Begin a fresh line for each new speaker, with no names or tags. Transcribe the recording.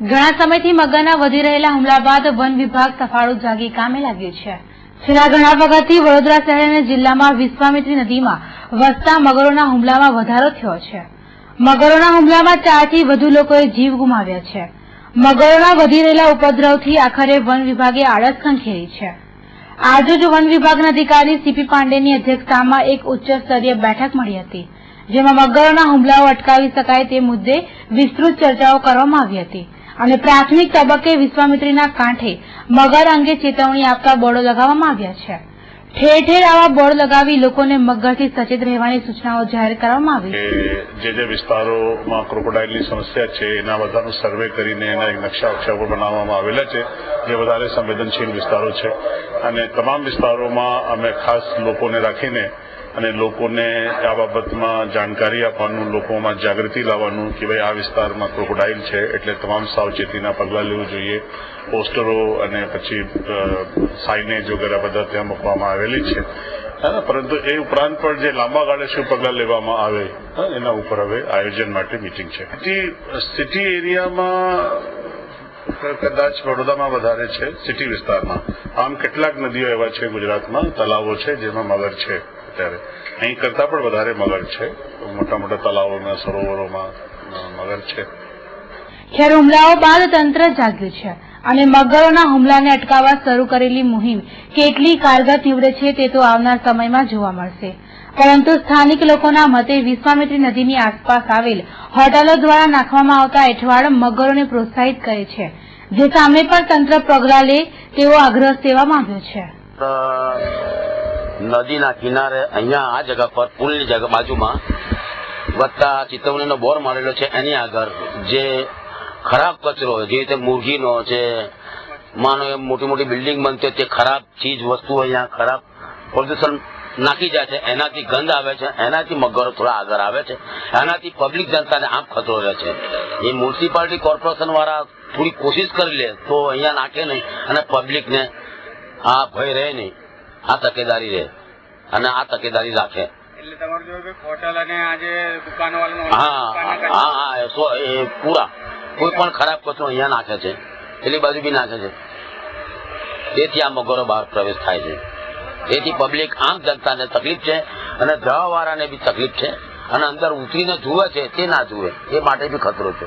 ઘણા સમયથી મગરના વધી રહેલા હુમલા બાદ વન વિભાગ સફાળું જાગી કામે લાગ્યું છે। છેલ્લા ઘણા વખતથી વડોદરા શહેર અને જિલ્લામાં વિશ્વામિત્રી નદીમાં વસતા મગરોના હુમલામાં વધારો થયો છે। મગરોના હુમલામાં 4 થી વધુ લોકોએ જીવ ગુમાવ્યા છે। મગરોના વધી રહેલા ઉપદ્રવથી આખરે વન વિભાગે આળસ ખંખેરી છે। આજરોજ વન વિભાગના અધિકારી સીપી પાંડેની અધ્યક્ષતામાં એક ઉચ્ચ સ્તરીય બેઠક મળી હતી, જેમાં મગરોના હુમલાઓ અટકાવી શકાય તે મુદ્દે વિસ્તૃત ચર્ચાઓ કરવામાં આવી હતી અને પ્રાથમિક તબક્કે વિશ્વામિત્રીના કાંઠે મગર અંગે ચેતવણી આપતા બોર્ડો લગાવવામાં આવ્યા છે। ઠેર ઠેર આવા બોર્ડ લગાવી લોકોને મગરથી સચેત રહેવાની સૂચનાઓ જાહેર કરવામાં આવી
છે। જે વિસ્તારોમાં ક્રોકોડાઇલની સમસ્યા છે એના બધાનું સર્વે કરીને એના એક નકશા પર બનાવવામાં આવેલા છે, જે વધારે સંવેદનશીલ વિસ્તારો છે અને તમામ વિસ્તારોમાં અમે ખાસ લોકોને રાખીને અને લોકોને આ બાબતમાં જાણકારી આપવાનું, લોકોમાં જાગૃતિ લાવવાનું કે ભાઈ આ વિસ્તારમાં ક્રોકોડાઇલ છે એટલે તમામ સાવચેતીના પગલાં લેવું જોઈએ। પોસ્ટરો અને પછી સાઇનેજ વગેરે બધા ત્યાં મૂકવામાં આવેલી છે, પરંતુ એ ઉપરાંત પણ જે લાંબા ગાળે શું પગલાં લેવામાં આવે એના ઉપર હવે આયોજન માટે મીટિંગ છે। સિટી એરિયામાં કદાચ વડોદરામાં વધારે છે, સિટી વિસ્તારમાં। આમ કેટલાક નદીઓ એવા છે ગુજરાતમાં, તલાવો છે જેમાં મગર છે। અત્યારે અહીં કરતા પણ વધારે મગર છે, મોટા મોટા તલાવોમાં, સરોવરોમાં મગર છે।
ખેર હુમલાઓ બાદ તંત્ર જાગ્યું છે અને મગરોના હુમલાને અટકાવવા શરૂ કરેલી મુહિમ કેટલી કારગર નીવડે છે તે તો આવનાર સમયમાં જોવા મળશે, પરંતુ સ્થાનિક લોકોના મતે વિશ્વામિત્રી નદીની આસપાસ આવેલ હોટલો દ્વારા નાખવામાં આવતા એઠવાડ મગરોને પ્રોત્સાહિત કરે છે, જે સામે પણ તંત્ર પગલાં લે તેવો આગ્રહ સેવામાં આવ્યો છે।
નદીના કિનારે અહીંયા આ જગા પર પુલની જગા બાજુમાં વત્તા ચેતવણીનો બોર મારેલો છે, એની આગળ જે ખરાબ કચરો જે રીતે મુરગીનો છે, માનો એમ મોટી મોટી બિલ્ડિંગ બનતી તે ખરાબ ચીજ વસ્તુઓ અહીંયા ખરાબ પ્રદૂષણ નાખી જાય છે, એનાથી ગંધ આવે છે, એનાથી મગરો થોડા આગળ આવે છે, એનાથી પબ્લિક જનતાને આમ ખતરો રહે છે। એ મ્યુનિસિપાલિટી કોર્પોરેશન વાળા થોડી કોશિશ કરી લે તો અહીંયા નાખે નહીં અને પબ્લિકને આ ભય રહે નહીં, આ તકેદારી રહે અને આ તકેદારી રાખે।
એટલે તમારું જો હોટલ અને આજે દુકાનો
એ પૂરા કોઈ પણ ખરાબ કચરો અહીંયા નાખે છે, પેલી બાજુ બી નાખે છે, તેથી આ મગરો બહાર પ્રવેશ થાય છે। તેથી પબ્લિક આમ જનતાને તકલીફ છે અને જવાવાળાને બી તકલીફ છે અને અંદર ઉતરીને જુએ છે તે ના જુએ એ માટે બી ખતરો છે।